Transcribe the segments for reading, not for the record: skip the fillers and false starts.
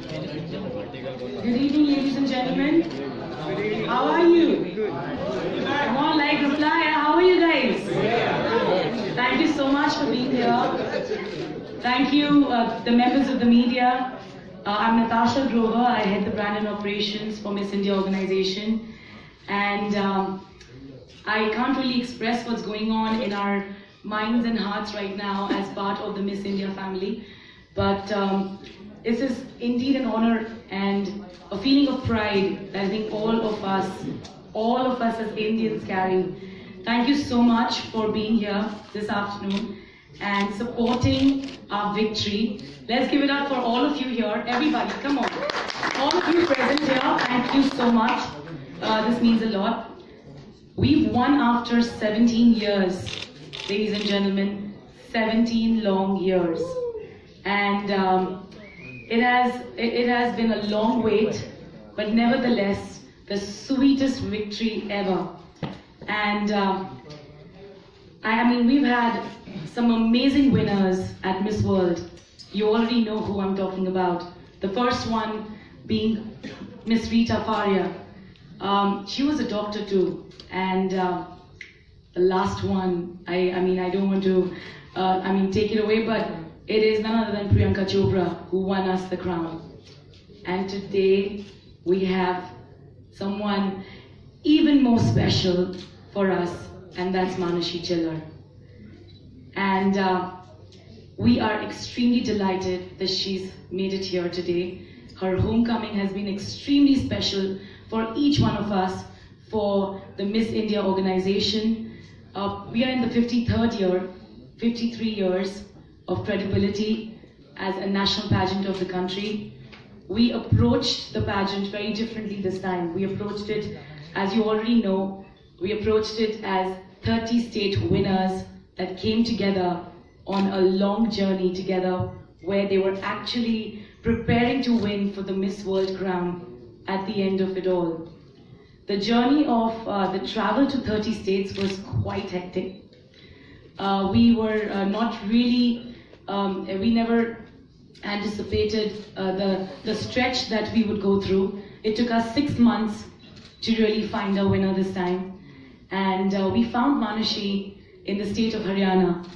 Good evening, ladies and gentlemen. How are you? Come on, like, reply. How are you guys? Thank you so much for being here. Thank you, the members of the media. I'm Natasha Grover. I head the brand and operations for Miss India organization. And I can't really express what's going on in our minds and hearts right now as part of the Miss India family. But this is indeed an honor and a feeling of pride that I think all of us as Indians carry. Thank you so much for being here this afternoon and supporting our victory. Let's give it up for all of you here. Everybody, come on. All of you present here, thank you so much. This means a lot. We've won after 17 years, ladies and gentlemen, 17 long years. And it has been a long wait, but nevertheless, the sweetest victory ever. And I mean, we've had some amazing winners at Miss World. You already know who I'm talking about. The first one being Miss Rita Faria. She was a doctor too. And the last one, I mean, I don't want to take it away, but it is none other than Priyanka Chopra who won us the crown. And today we have someone even more special for us, and that's Manushi Chhillar. And we are extremely delighted that she's made it here today. Her homecoming has been extremely special for each one of us for the Miss India organization. We are in the 53rd year, 53 years of credibility as a national pageant of the country. We approached the pageant very differently this time. We approached it, as you already know, we approached it as 30 state winners that came together on a long journey together where they were actually preparing to win for the Miss World crown at the end of it all. The journey of the travel to 30 states was quite hectic. We were not really, we never anticipated the stretch that we would go through. It took us 6 months to really find a winner this time. And we found Manushi in the state of Haryana.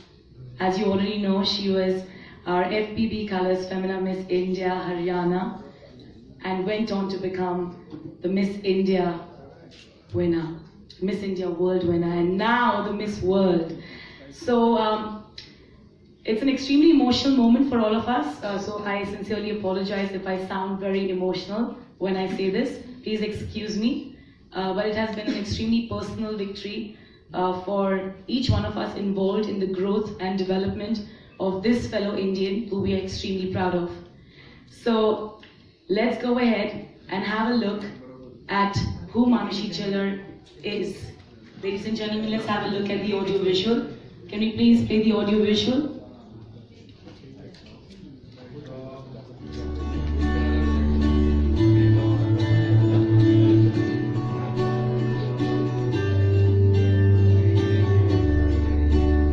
As you already know, she was our FPB Colors Femina Miss India Haryana and went on to become the Miss India winner, Miss India World winner, and now the Miss World. So it's an extremely emotional moment for all of us. So I sincerely apologize if I sound very emotional when I say this. Please excuse me. But it has been an extremely personal victory for each one of us involved in the growth and development of this fellow Indian who we are extremely proud of. So let's go ahead and have a look at who Manushi Chhillar is. Ladies and gentlemen, let's have a look at the audio visual. Can we please play the audio visual?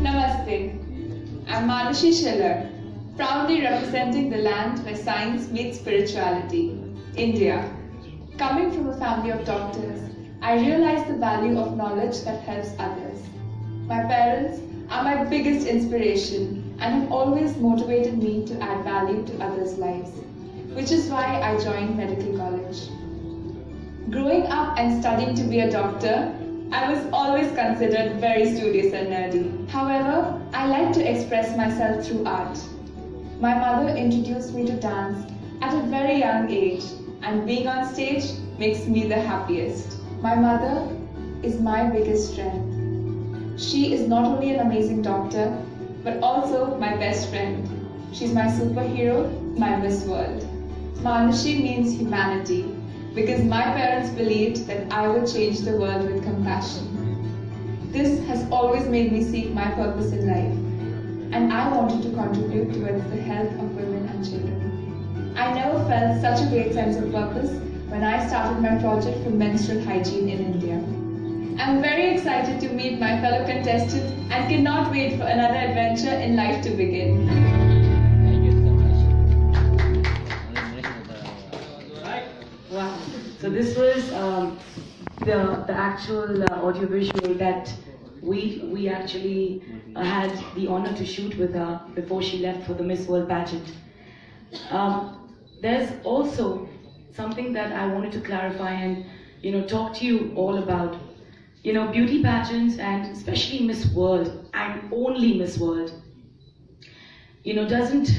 Namaste. I'm Manushi Chhillar, proudly representing the land where science meets spirituality, India. Coming from a family of doctors, I realized the value of knowledge that helps others. My parents are my biggest inspiration and have always motivated me to add value to others' lives, which is why I joined medical college. Growing up and studying to be a doctor, I was always considered very studious and nerdy. However, I like to express myself through art. My mother introduced me to dance at a very young age, and being on stage makes me the happiest. My mother is my biggest strength. She is not only an amazing doctor, but also my best friend. She's my superhero, my Miss World. Manushi means humanity, because my parents believed that I would change the world with compassion. This has always made me seek my purpose in life, and I wanted to contribute towards the health of women and children. I never felt such a great sense of purpose when I started my project for menstrual hygiene in India. I'm very excited to meet my fellow contestants and cannot wait for another adventure in life to begin. Thank you so much. So this was the actual audiovisual that we actually had the honor to shoot with her before she left for the Miss World pageant. There's also something that I wanted to clarify and talk to you all about. Beauty pageants, and especially Miss World and only Miss World, doesn't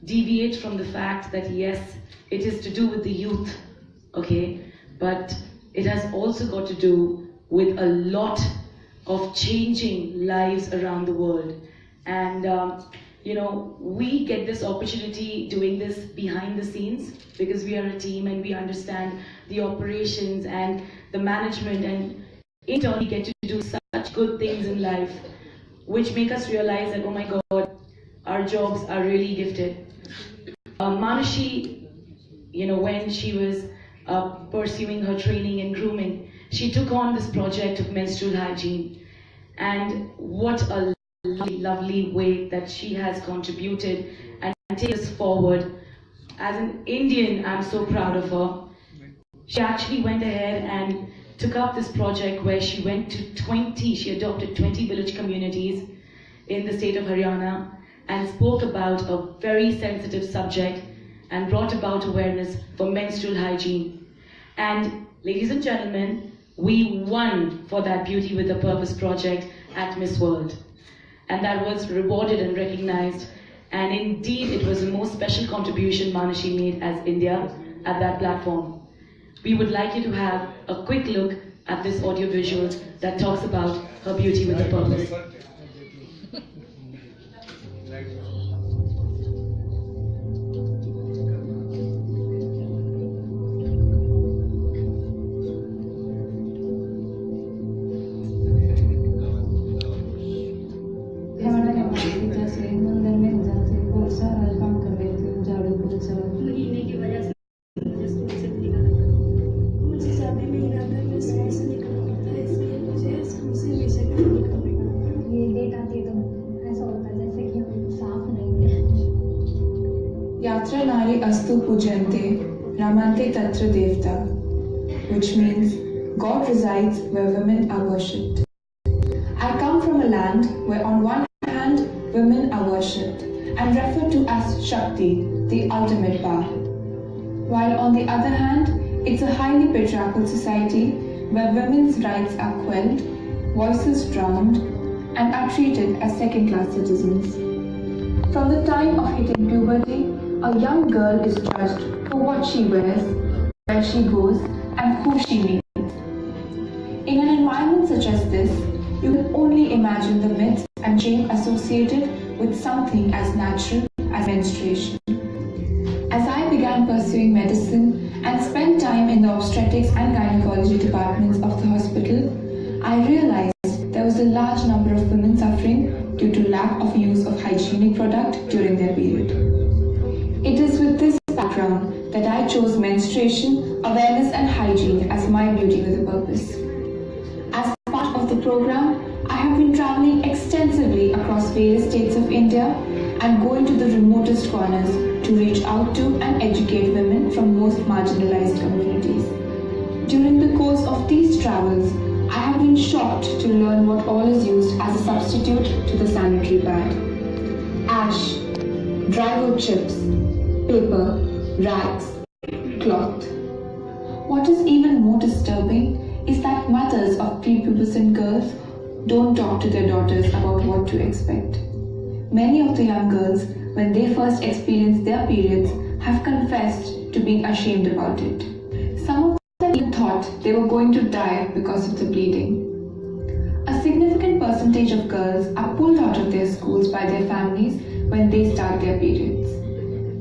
deviate from the fact that yes, it is to do with the youth, okay, but it has also got to do with a lot of changing lives around the world. And we get this opportunity doing this behind the scenes because we are a team and we understand the operations and the management, and internally get to do such good things in life which make us realize that, oh my God, our jobs are really gifted. Manushi, when she was pursuing her training in grooming, she took on this project of menstrual hygiene, and what a lovely way that she has contributed and taken us forward. As an Indian, I'm so proud of her. She actually went ahead and took up this project where she went to she adopted 20 village communities in the state of Haryana and spoke about a very sensitive subject and brought about awareness for menstrual hygiene. And ladies and gentlemen, we won for that Beauty with a Purpose project at Miss World. And that was rewarded and recognized. And indeed, it was the most special contribution Manushi made as India at that platform. We would like you to have a quick look at this audio visual that talks about her beauty with a purpose. Yatra Nari Astu Pujante Ramante Tatra Devta, which means God resides where women are worshipped. I come from a land where on one hand women are worshipped and referred to as Shakti, the ultimate power, while on the other hand it's a highly patriarchal society where women's rights are quelled, voices drowned, and are treated as second-class citizens. From the time of hitting puberty, a young girl is judged for what she wears, where she goes, and who she meets. In an environment such as this, you can only imagine the myths and shame associated with something as natural as menstruation. As I began pursuing medicine and spent time in the obstetrics and gynecology departments of the hospital, I realized there was a large number of women suffering due to lack of use of hygienic product during their period. It is with this background that I chose menstruation, awareness and hygiene as my beauty with a purpose. As part of the program, I have been traveling extensively across various states of India and going to the remotest corners to reach out to and educate women from most marginalized communities. During the course of these travels, I have been shocked to learn what all is used as a substitute to the sanitary pad. Ash, dry wood chips, paper, rags, cloth. What is even more disturbing is that mothers of prepubescent girls don't talk to their daughters about what to expect. Many of the young girls, when they first experience their periods, have confessed to being ashamed about it. Some of them even thought they were going to die because of the bleeding. A significant percentage of girls are pulled out of their schools by their families when they start their periods,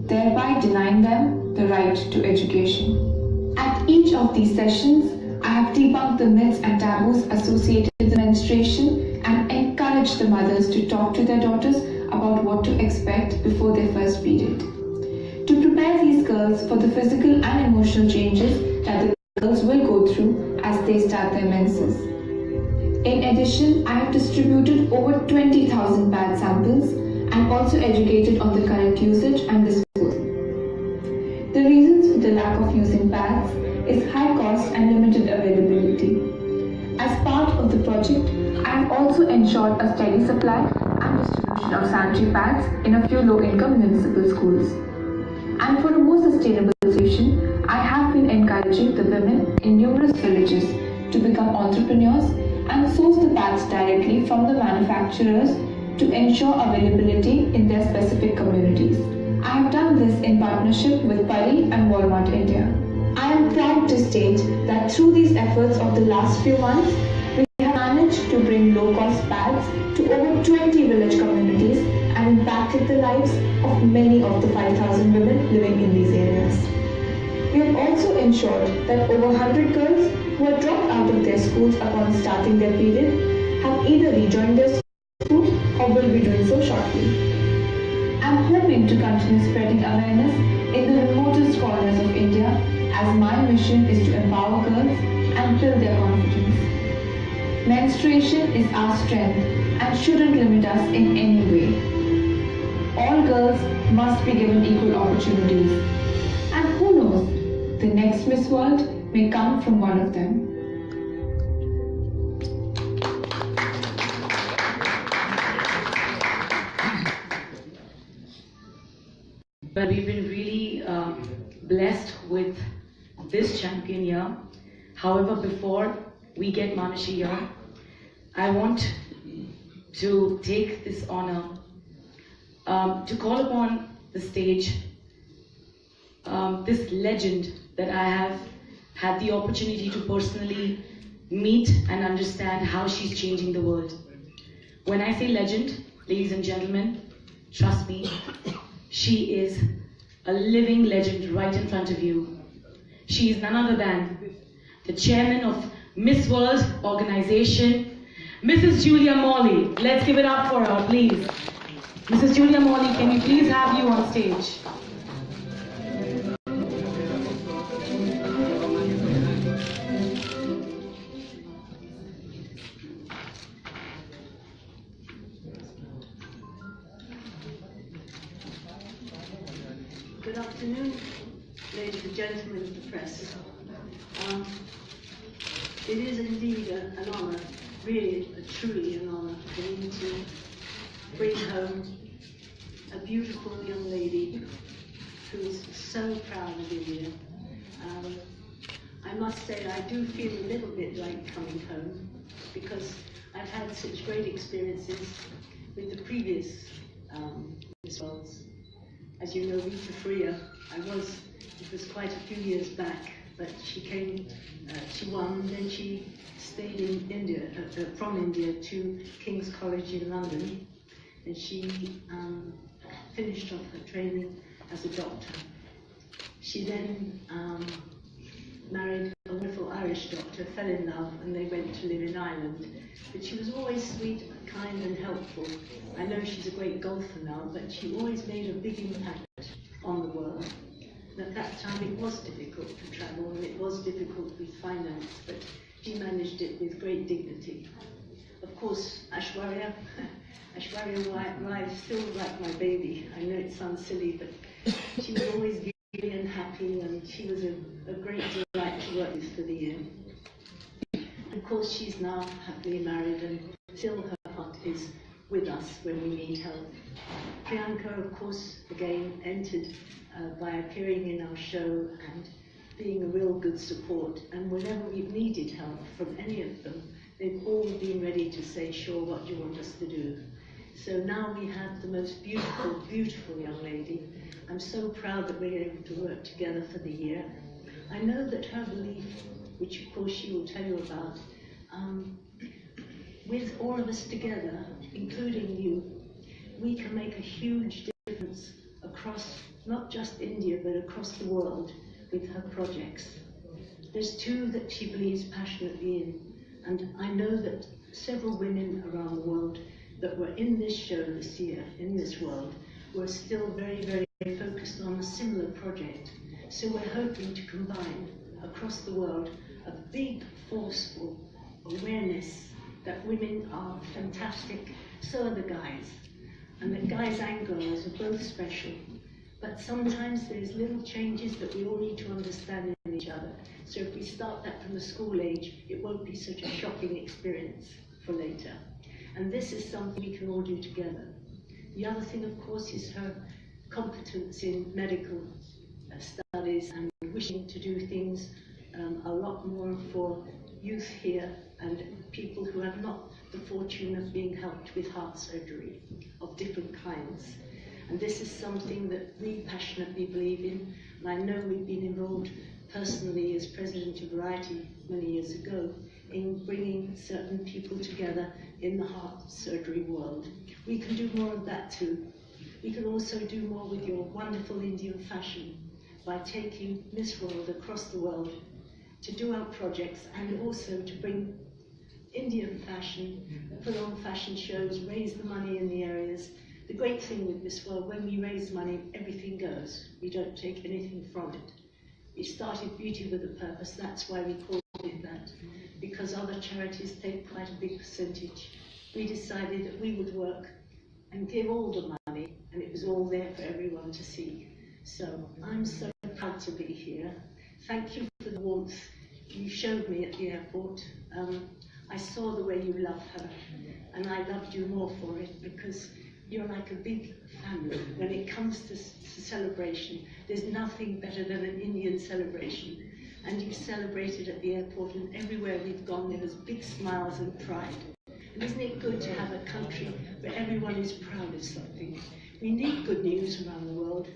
thereby denying them the right to education. At each of these sessions, I have debunked the myths and taboos associated with menstruation and encouraged the mothers to talk to their daughters about what to expect before their first period, to prepare these girls for the physical and emotional changes that the girls will go through as they start their menses. In addition, I have distributed over 20,000 pad samples and also educated on the correct usage and disposal. The reasons for the lack of using pads pads is high cost and limited availability. As part of the project, I have also ensured a steady supply and distribution of sanitary pads in a few low-income municipal schools. And for a more sustainable solution, I have been encouraging the women in numerous villages to become entrepreneurs and source the pads directly from the manufacturers to ensure availability in their specific communities. I have done this in partnership with Pari and Walmart India. I am proud to state that through these efforts of the last few months, we have managed to bring low-cost pads to over 20 village communities and impacted the lives of many of the 5,000 women living in these areas. We have also ensured that over 100 girls who had dropped out of their schools upon starting their period have either rejoined their school or will be doing so shortly. I am hoping to continue spreading awareness in the remotest corners of India, as my mission is to empower girls and build their confidence. Menstruation is our strength and shouldn't limit us in any way. All girls must be given equal opportunities. And who knows, the next Miss World may come from one of them. But we've been really blessed with this champion here. However, before we get Manushi here, I want to take this honor to call upon the stage this legend that I have had the opportunity to personally meet and understand how she's changing the world. When I say legend, ladies and gentlemen, trust me, she is a living legend right in front of you. She is none other than the chairman of Miss World organization, Mrs. Julia Morley. Let's give it up for her, please. Mrs. Julia Morley, can we please have you on stage? Good afternoon, ladies and gentlemen of the press. It is indeed an honour, really, truly an honour for me to bring home a beautiful young lady who is so proud of India. I must say I do feel a little bit like coming home because I've had such great experiences with the previous Miss Worlds. As you know, Rita Freya, it was quite a few years back, but she came, she won, then she stayed in India, from India to King's College in London, and she finished off her training as a doctor. She then married a wonderful Irish doctor, fell in love, and they went to live in Ireland. But she was always sweet, kind and helpful. I know she's a great golfer now, but she always made a big impact on the world. And at that time it was difficult to travel and it was difficult with finance, but she managed it with great dignity. Of course, Aishwarya Rai is still like my baby. I know it sounds silly, but she was always giving and happy, and she was a great delight to work with for the year. Of course, she's now happily married and still her heart is with us when we need help. Priyanka, of course, again entered by appearing in our show and being a real good support. And whenever we've needed help from any of them, they've all been ready to say, sure, what do you want us to do? So now we have the most beautiful, beautiful young lady. I'm so proud that we're able to work together for the year. I know that her belief, which of course she will tell you about, with all of us together, including you, we can make a huge difference across not just India, but across the world with her projects. There's two that she believes passionately in, and I know that several women around the world that were in this show this year, in this world, were still very, very focused on a similar project. So we're hoping to combine across the world a big, forceful awareness that women are fantastic, so are the guys. And that guys and girls are both special. But sometimes there's little changes that we all need to understand in each other. So if we start that from the school age, it won't be such a shocking experience for later. And this is something we can all do together. The other thing, of course, is her competence in medical studies and wishing to do things a lot more for youth here and people who have not the fortune of being helped with heart surgery of different kinds. And this is something that we passionately believe in, and I know we've been involved personally as president of Variety many years ago in bringing certain people together in the heart surgery world. We can do more of that too. We can also do more with your wonderful Indian fashion by taking Miss World across the world to do our projects and also to bring Indian fashion, put on fashion shows, raise the money in the areas. The great thing with Miss World, when we raise money, everything goes. We don't take anything from it. We started Beauty with a Purpose, that's why we called it that, because other charities take quite a big percentage. We decided that we would work and give all the money, and it was all there for everyone to see. So I'm so proud to be here. Thank you for the warmth you showed me at the airport. I saw the way you love her, and I loved you more for it because you're like a big family. When it comes to celebration, there's nothing better than an Indian celebration. And you celebrated at the airport, and everywhere we've gone there was big smiles and pride. And isn't it good to have a country where everyone is proud of something? We need good news around the world,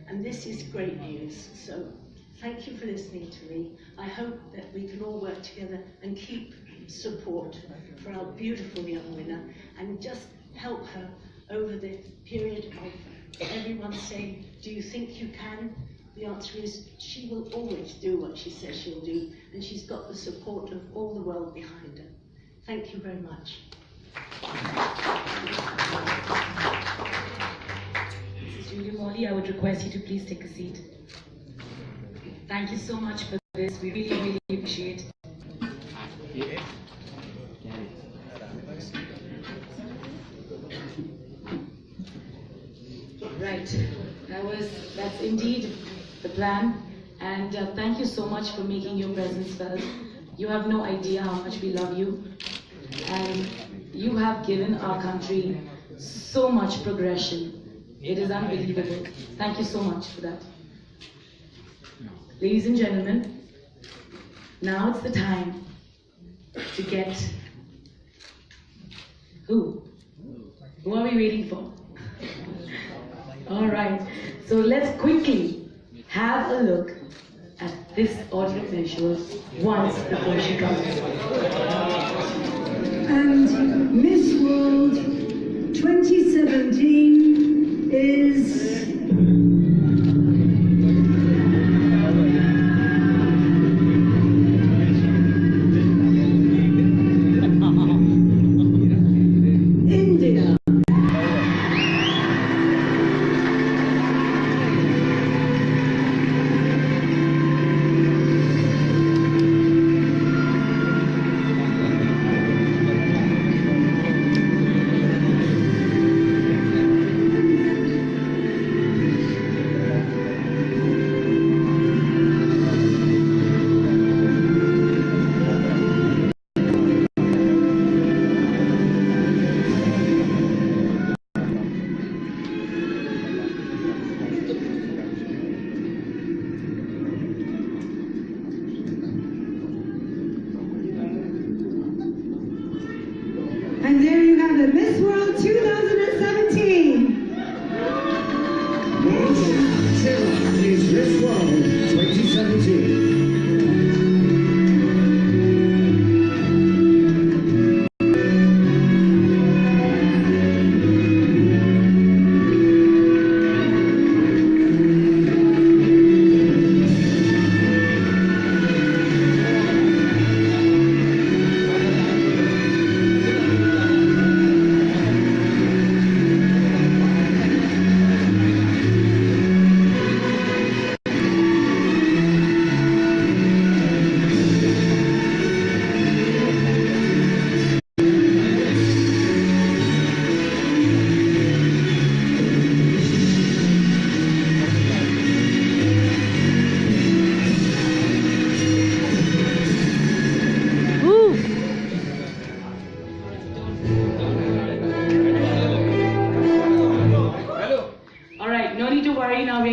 and this is great news. So thank you for listening to me. I hope that we can all work together and keep support for our beautiful young winner and just help her over the period of everyone saying, do you think you can? The answer is she will always do what she says she'll do, and she's got the support of all the world behind her. Thank you very much. Mrs. Julia Morley, I would request you to please take a seat. Thank you so much for this. We really, really appreciate it. Right, that's indeed the plan, and thank you so much for making your presence felt. You have no idea how much we love you, and you have given our country so much progression. It is unbelievable. Thank you so much for that. Ladies and gentlemen, now it's the time to get who? Who are we waiting for? All right, so let's quickly have a look at this audio visual once before she comes. And Miss World 2017 is... India.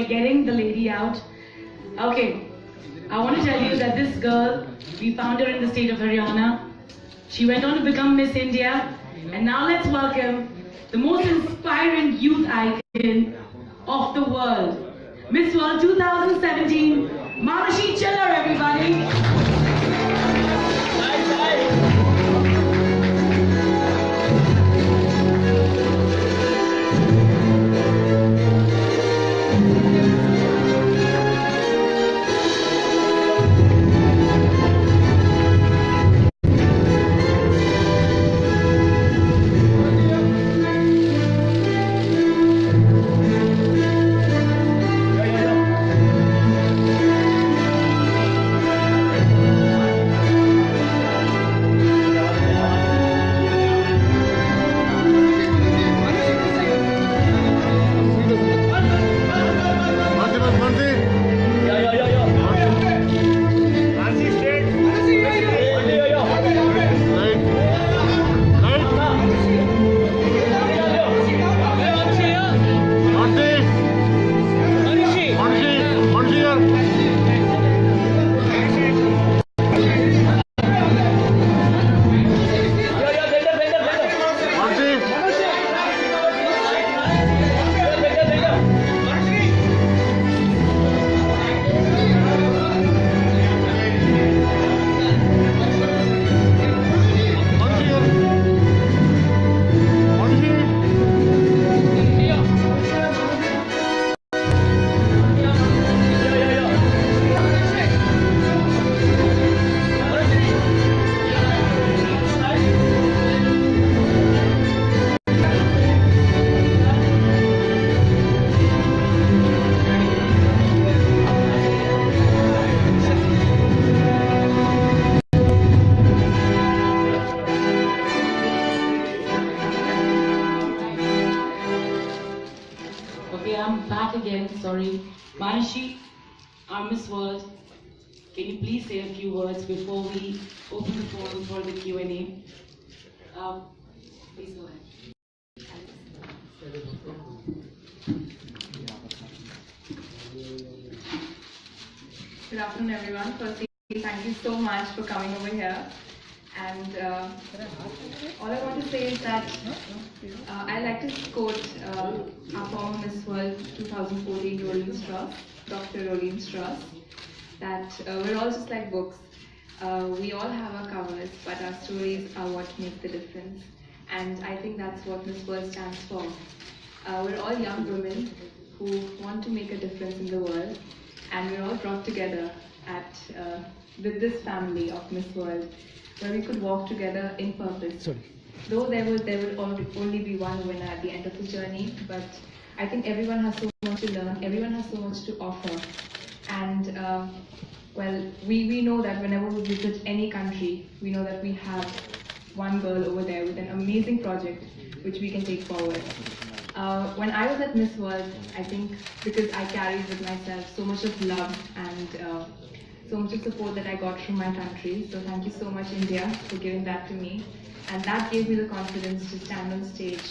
we're getting the lady out. Okay, I want to tell you that this girl, we found her in the state of Haryana. She went on to become Miss India. And now let's welcome the most inspiring youth icon of the world. Miss World 2017, Manushi Chhillar, everybody. Okay, I'm back again, sorry. Manushi, our Miss World, can you please say a few words before we open the forum for the Q&A? Please go ahead. Good afternoon, everyone. Firstly, thank you so much for coming over here. And all I want to say is that I like to quote our former Miss World 2014, Rolene Strauss, Dr. Rolene Strauss, that we're all just like books. We all have our covers, but our stories are what make the difference. And I think that's what Miss World stands for. We're all young women who want to make a difference in the world, and we're all brought together at with this family of Miss World, where we could walk together in purpose. Though there would only be one winner at the end of the journey, but I think everyone has so much to learn, everyone has so much to offer. And well, we know that whenever we visit any country, we know that we have one girl over there with an amazing project which we can take forward. When I was at Miss World, I think because I carried with myself so much of love and so much of support that I got from my country. So thank you so much, India, for giving that to me. And that gave me the confidence to stand on stage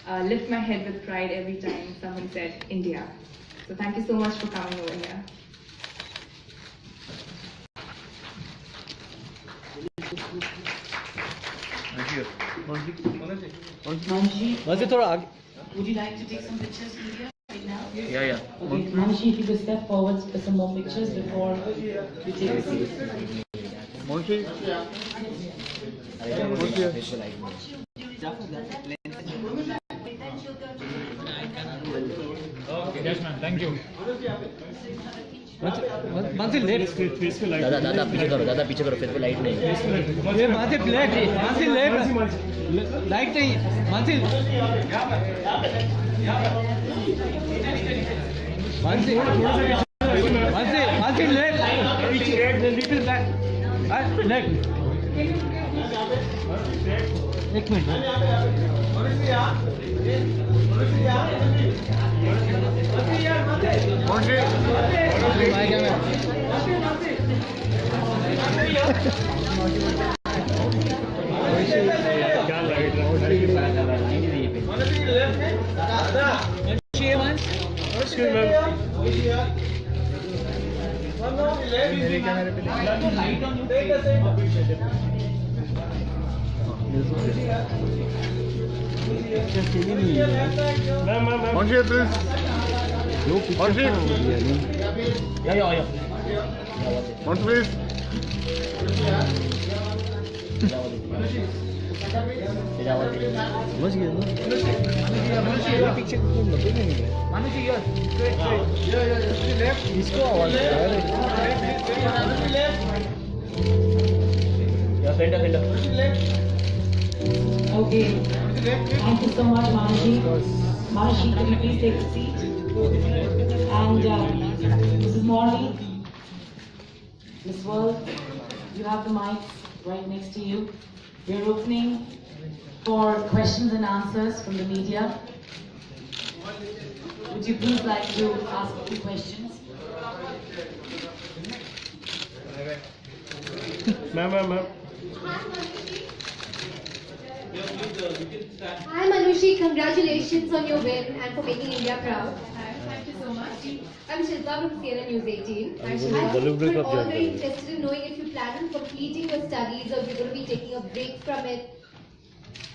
and lift my head with pride every time someone said India. So thank you so much for coming over here. Manushi, would you like to take some pictures with you right now? Yeah. Okay, Manushi, if you could step forward for some more pictures before we take a seat. Yes, ma'am. Thank you. दादा पीछे करो फिर light नहीं ये माथे plate light नहीं माथिल एक minute मेरे कैमरे पे Manushi, please. Manushi. या Manushi, please. समझ गया ना पीछे मानुषी इसको आवाज Okay. Thank you so much, Manushi. Manushi, can you please take a seat? And Mrs. Morley, Miss World, you have the mics right next to you. We're opening for questions and answers from the media. Would you please like to ask a few questions? Ma'am. Hi Manushi, congratulations on your win and for making India proud. Thank you so much. I'm Shilpa from CNN News 18. We're all very interested in knowing if you plan on completing your studies or if you're going to be taking a break from it.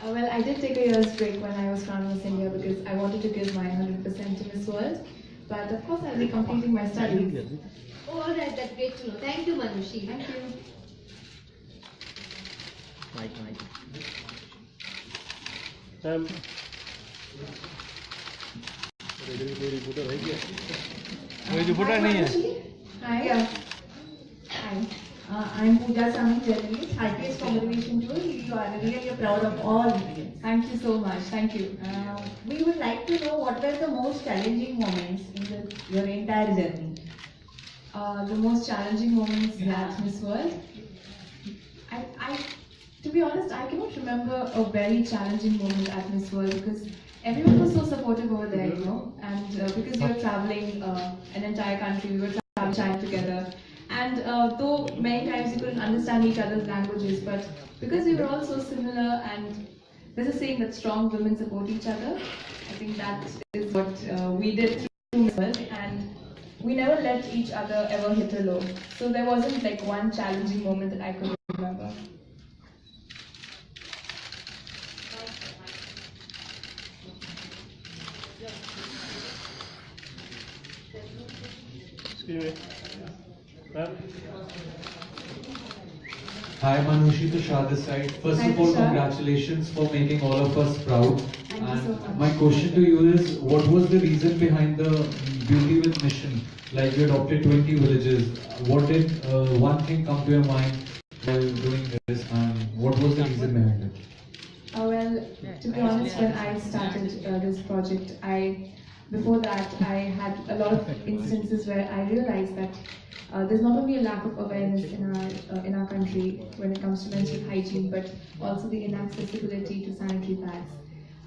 Well, I did take a year's break when I was crowned Miss India because I wanted to give my 100% to Miss World. But of course, I'll be completing my studies. Oh, alright, that's great to know. Thank you Manushi. Thank you. कोई reporter नहीं है Hi. Hi. I'm Pooja Sami, journalist. Highest congratulations to you. You are really proud of all Indians. Thank you so much. Thank you. We would like to know what were the most challenging moments in your entire journey. The most challenging moments at Miss World. To be honest, I cannot remember a very challenging moment at Miss World because everyone was so supportive over there, you know. And because we were traveling an entire country, we were traveling together. And though many times we couldn't understand each other's languages, but because we were all so similar, and there's a saying that strong women support each other. I think that is what we did through Miss World, and we never let each other ever hit a low. So there wasn't like one challenging moment that I could remember. Excuse me. Ma'am. Hi Manushi, Tushar this side. First Hi, of all, Tushar. congratulations for making all of us proud. Thank you And so much. my question to you is, what was the reason behind the Beauty with Mission? Like you adopted 20 villages. What did one thing come to your mind while doing this, and what was the reason behind it? Well, to be honest, when I started this project, before that I had a lot of instances where I realized that there's not only a lack of awareness in our country when it comes to menstrual hygiene, but also the inaccessibility to sanitary pads.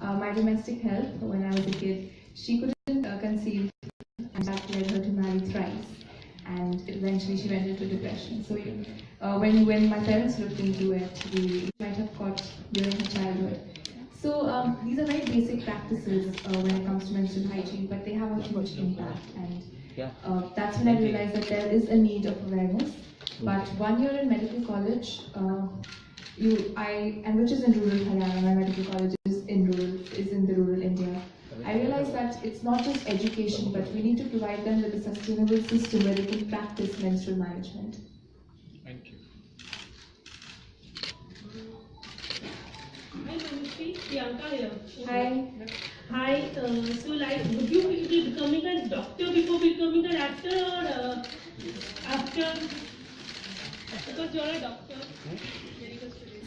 My domestic help, when I was a kid, she couldn't conceive, and that led her to marry thrice. And eventually she went into depression. So when my parents looked into it, we might have caught during her childhood. So these are very basic practices when it comes to menstrual hygiene, but they have a huge impact. And that's when I realized that there is a need of awareness. But 1 year in medical college, which is in rural Haryana, my medical college is in the rural India. I realized that it's not just education, but we need to provide them with a sustainable system where they can practice menstrual management. Thank you. Hi Manushi, Priyanka here. Hi. Hi, so like, would you be becoming a doctor before becoming an actor or after? Because you're a doctor.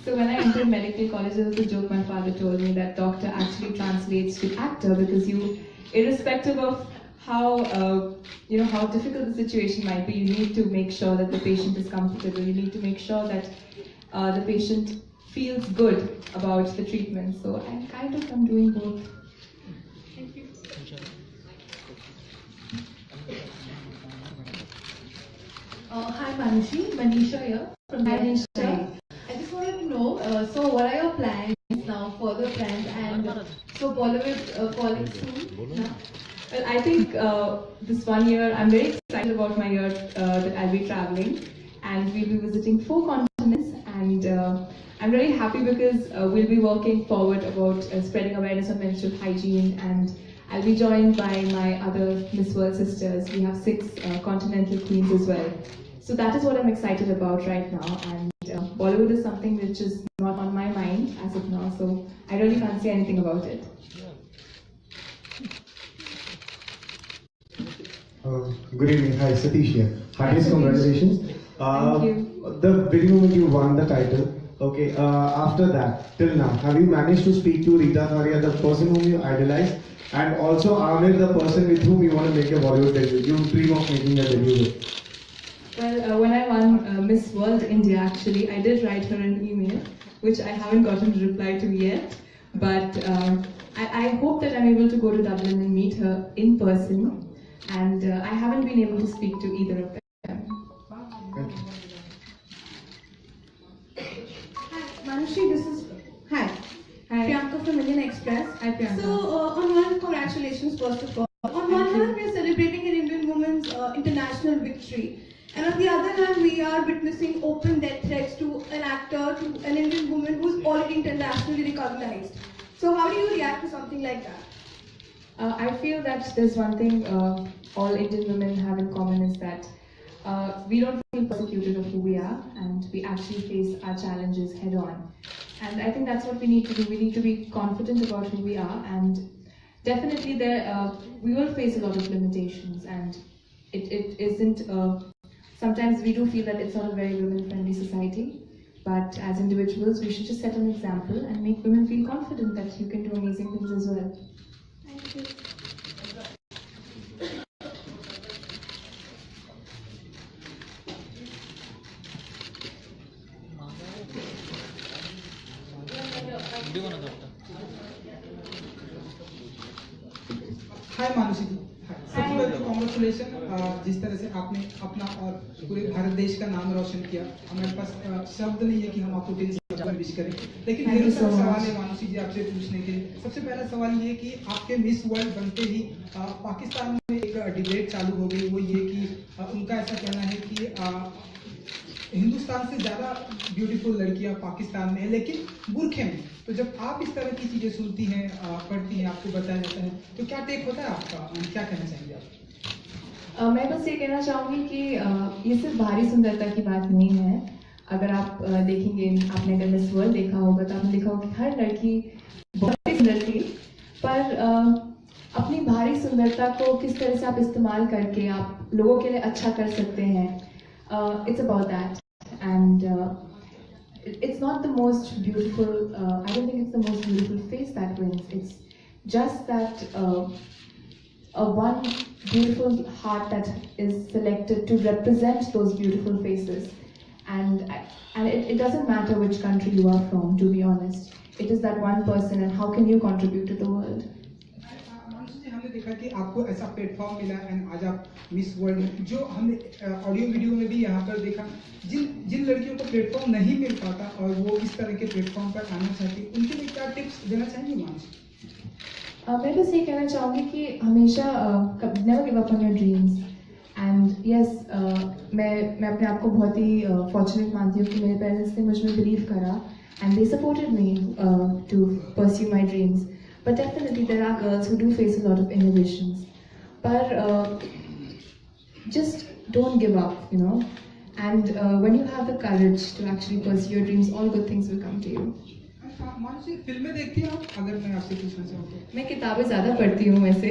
So when I entered medical college, there was a joke my father told me that doctor actually translates to actor because irrespective of how how difficult the situation might be, you need to make sure that the patient is comfortable. You need to make sure that the patient feels good about the treatment. So I'm doing both. Thank you. Hi Manushi, Manisha here from Manisha. I just wanted to know, so what are your plans now, further plans, and for Bollywood calling soon? Yeah. Well, I think this 1 year, I'm very excited about my year that I'll be traveling, and we'll be visiting 4 continents, and I'm really happy because we'll be working forward about spreading awareness on menstrual hygiene, and I'll be joined by my other Miss World sisters. We have 6 continental queens as well. So that is what I'm excited about right now, and Bollywood is something which is not on my mind as of now, so I really can't say anything about it. Good evening. Hi, Satish here. Heartiest congratulations. Thank you. The very moment you won the title, okay, after that, till now, have you managed to speak to Rita Tharia, the person whom you idolize, and also Amir, the person with whom you want to make a Bollywood debut? You dream of making a debut with? Well, when I won Miss World India, actually, I did write her an email, which I haven't gotten a reply to yet. But I hope that I'm able to go to Dublin and meet her in person. And I haven't been able to speak to either of them. Thank you. Hi, Manushi, this is... Hi. Hi. Priyanka from Indian Express. Hi, Priyanka. So, on one, congratulations first of all. On one hand, we are celebrating an Indian woman's international victory. And on the other hand, we are witnessing open death threats to an actor, to an Indian woman who is already internationally recognized. So how do you react to something like that? I feel that there's one thing all Indian women have in common is that we don't feel persecuted of who we are, and we actually face our challenges head on. And I think that's what we need to do. We need to be confident about who we are, and definitely we will face a lot of limitations, and it isn't, sometimes we do feel that it's not a very women-friendly society, but as individuals we should just set an example and make women feel confident that you can do amazing things as well. Thank you. हाय मानुषी जी, सबसे पहले तो congratulation जिस तरह से आपने अपना और पूरे भारत देश का नाम रोशन किया। हमारे पास शब्द नहीं है कि हम आपको दिल से विश करें, लेकिन मेरे साथ सवाल है मानुषी जी आपसे पूछने के लिए। सबसे पहला सवाल ये कि आपके मिस वर्ल्ड बनते ही पाकिस्तान में एक डिबेट चालू हो गई, वो ये कि उनका ऐसा कहना है कि हिंदुस्तान से ज़्यादा ब्यूटीफुल लड़कियां पाकिस्तान में है, लेकिन बुरखे में। तो जब आप इस तरह की चीज़ें सुनती हैं, पढ़ती हैं, आपको बताया जाता है, तो क्या टेक होता है आपका, क्या कहना चाहेंगे आप? मैं बस ये कहना चाहूँगी कि ये सिर्फ बाहरी सुंदरता की बात नहीं है। अगर आप देखेंगे, आपने अगर मिस वर्ल्ड देखा होगा तो आपने देखा होगा कि हर लड़की बहुत ही सुंदर थी, पर अपनी बाहरी सुंदरता को किस तरह से आप इस्तेमाल करके आप लोगों के लिए अच्छा कर सकते हैं। It's about that, and it's not the most beautiful, I don't think it's the most beautiful face that wins. It's just that one beautiful heart that is selected to represent those beautiful faces, and it doesn't matter which country you are from, to be honest. It is that one person, and how can you contribute to the world. हमने देखा कि आपको ऐसा platform मिला and आज आप miss world, जो हमने ऑडियो वीडियो में भी यहाँ पर देखा, जिन लड़कियों को प्लेटफॉर्म नहीं मिल पाता और वो इस तरह के प्लेटफॉर्म पर आना चाहती, उनके लिए क्या टिप्स देना चाहेंगे मानुषी? मैं बस ये कहना चाहूँगी कि हमेशा never give up on your dreams, and yes, मैं अपने आप को बहुत ही फॉर्चुनेट मानती हूँ कि मेरे पेरेंट्स ने मुझ में बिलीव करा and they supported me to pursue my dreams. But definitely there are girls who do face a lot of inhibitions. But just don't give up, you know. And when you have the courage to actually pursue your dreams, all good things will come to you. मानुषी, फिल्में देखती हैं आप? अगर मैं आपसे पूछना चाहूँ तो मैं किताबें ज़्यादा पढ़ती हूँ वैसे।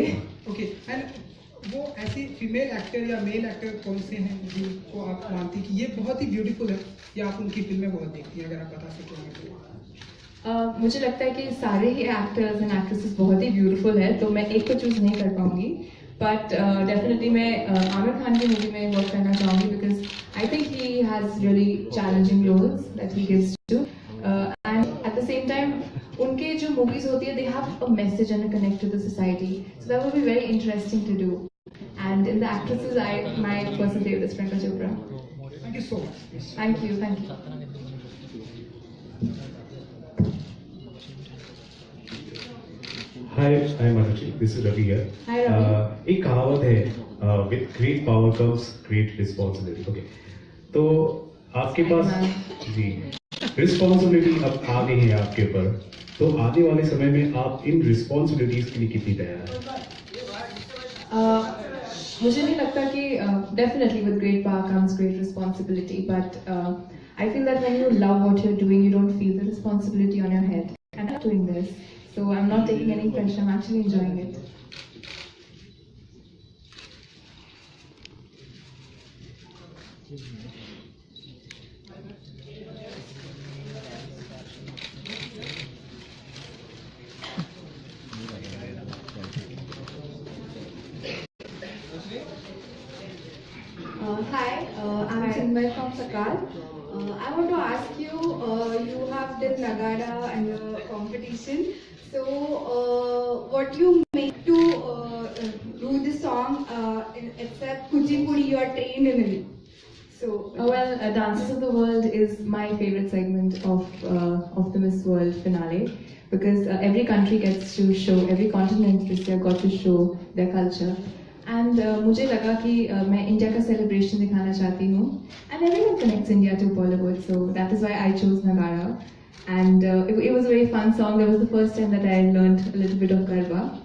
ओके, एंड वो ऐसी फीमेल एक्टर या मेल एक्टर कौन से हैं जिनको आप मानती कि ये बहुत ही ब्यूटीफुल है, या आप उनकी फिल्में बहुत देखती हैं, अगर आप बता सकें? मुझे लगता है कि सारे ही एक्टर्स एंड एक्ट्रेसेस बहुत ही ब्यूटीफुल है, तो मैं एक को चूज़ नहीं कर पाऊंगी, बट डेफिनेटली मैं आमिर खान की मूवी में वर्क करना चाहूँगी, because I think he has really challenging roles that he gives to, and at the same time उनके जो मूवीज होती है, they have a message and a connect to the society, so that will be very interesting to do. And in the actresses, my person favourite is Priyanka Chopra. Thank you so much. Thank you. Hi, I'm Manushi. This is Ravi here. Hi, Ravi. एक कहावत है with great power comes great responsibility. Okay. तो आपके पास जी responsibility अब आ गई है आपके ऊपर, तो आने वाले समय में आप इन रिस्पॉन्सिबिलिटीज के लिए कितनी तैयार हैं? मुझे नहीं लगता कि definitely with great power comes great responsibility, but I feel that when you love what you're doing, you don't feel the responsibility on your head. And I'm doing this, so I'm not taking any pressure. I'm actually enjoying it. Hi, I'm Chinmay from Sakal. I want to ask you, you have done Nagada and the competition. So, what you make to do this song, except Kuchipudi, you are trained in it. So, Dances of the World is my favorite segment of the Miss World finale, because every country gets to show, every continent this year got to show their culture. And मुझे लगा कि मैं India का celebration दिखाना चाहती हूँ, and everyone connects India to Bollywood, so that is why I chose Nagara. And it was a very fun song. That was the first time that I learned a little bit of Garba,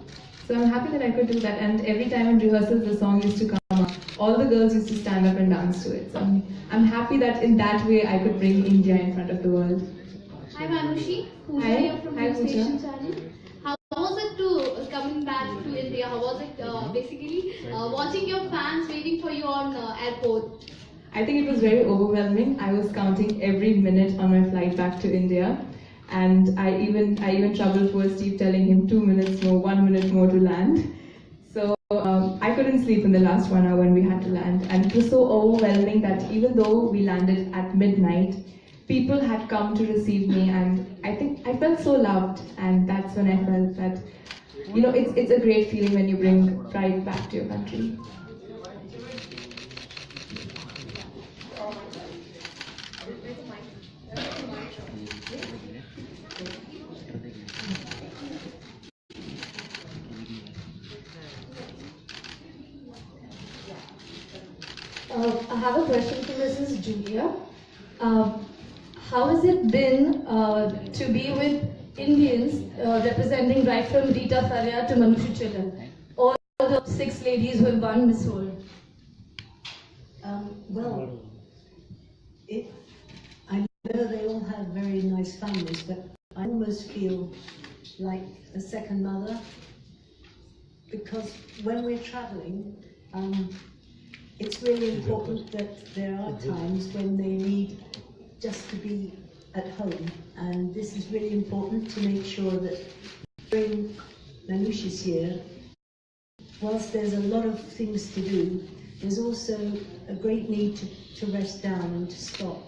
so I'm happy that I could do that. And every time in rehearsals the song used to come up, all the girls used to stand up and dance to it. So I'm happy that in that way I could bring India in front of the world. Hi Manushi, Pooja Hi. here from Hi, News Pooja. Station Channel. How was it to coming back to India? How was it basically watching your fans waiting for you on airport? I think it was very overwhelming. I was counting every minute on my flight back to India, and I even troubled poor Steve, telling him 2 minutes more, 1 minute more to land. So I couldn't sleep in the last 1 hour when we had to land, and it was so overwhelming that even though we landed at midnight, people had come to receive me, and I think I felt so loved, and that's when I felt that, you know, it's a great feeling when you bring pride back to your country. I have a question for Mrs. Julia. How has it been to be with Indians representing right from Rita Faria to Manushi Chhillar, all the 6 ladies who have won Miss World? Well, I know they all have very nice families, but I almost feel like a second mother, because when we're traveling, it's really important that there are times when they need just to be at home, and this is really important to make sure that during Manushi's year, whilst there's a lot of things to do, there's also a great need to rest down and to stop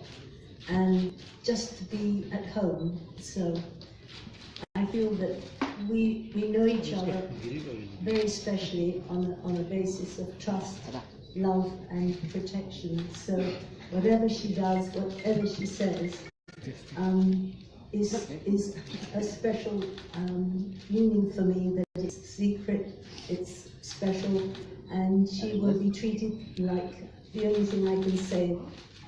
and just to be at home. So I feel that we know each other very specially on a basis of trust, love and protection. So whatever she does, whatever she says, is a special meaning for me, that it's secret, it's special, and she will be treated like the only thing I can say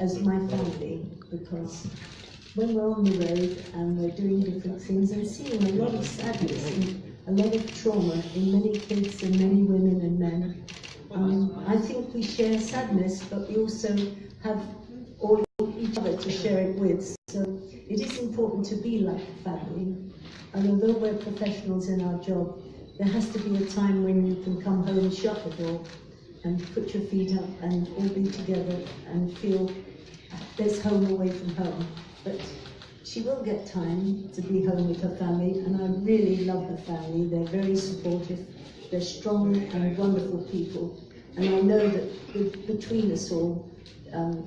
as my family, because when we're on the road and we're doing different things and seeing a lot of sadness and a lot of trauma in many kids and many women and men, I think we share sadness, but we also have all each other to share it with. So it is important to be like a family. And although we're professionals in our job, there has to be a time when you can come home and shut the door and put your feet up and all be together and feel there's home away from home. But she will get time to be home with her family, and I really love her family. They're very supportive. They're strong and wonderful people, and I know that between us all,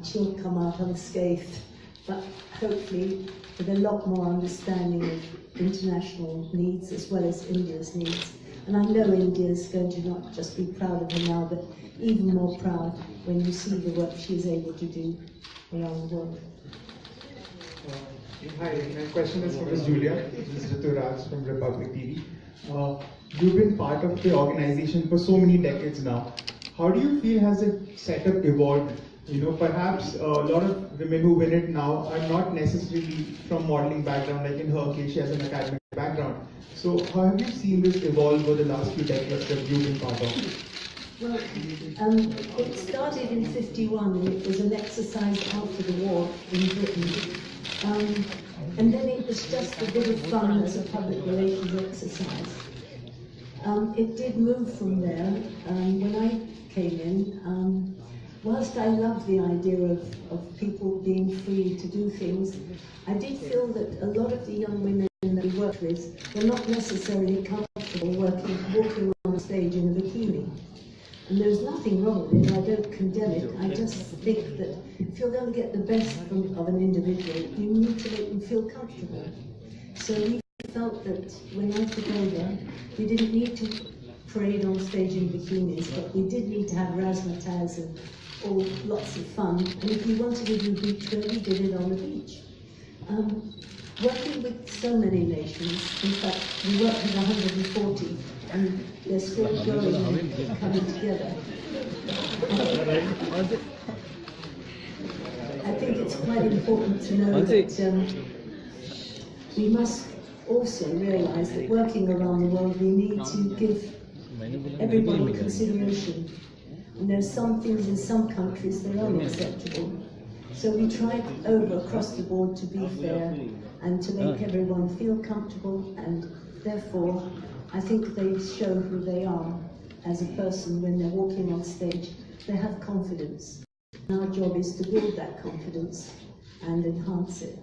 she'll come out unscathed, but hopefully with a lot more understanding of international needs as well as India's needs. And I know India's going to not just be proud of her now, but even more proud when you see the work she is able to do around the world. Hi, my question is for Ms. Julia. This is Ritu Raj from Republic TV. You've been part of the organization for so many decades now. How do you feel has the setup evolved? Perhaps a lot of women who win it now are not necessarily from modeling background, like in her case, she has an academic background. So how have you seen this evolve over the last few decades that you've been part of? Well, it started in '51 and it was an exercise after the war in Britain. And then it was just a bit of fun as a public relations exercise. It did move from there. When I came in, whilst I loved the idea of people being free to do things, I did feel that a lot of the young women that we worked with were not necessarily comfortable walking on stage in a bikini. And there's nothing wrong with it, I don't condemn it. I just think that if you're going to get the best of an individual, you need to make them feel comfortable. So we felt that when I took over, we didn't need to parade on stage in bikinis, but we did need to have razzmatazz and lots of fun. And if we wanted to do beach wear, we did it on the beach. Working with so many nations, in fact, we worked with 140, and they're still growing and coming together. I think it's quite important to know that we must also realise that working around the world, we need to give everybody consideration. And there's some things in some countries that are unacceptable. So we tried across the board to be fair and to make everyone feel comfortable, and therefore I think they show who they are as a person when they're walking on stage. They have confidence. Our job is to build that confidence and enhance it.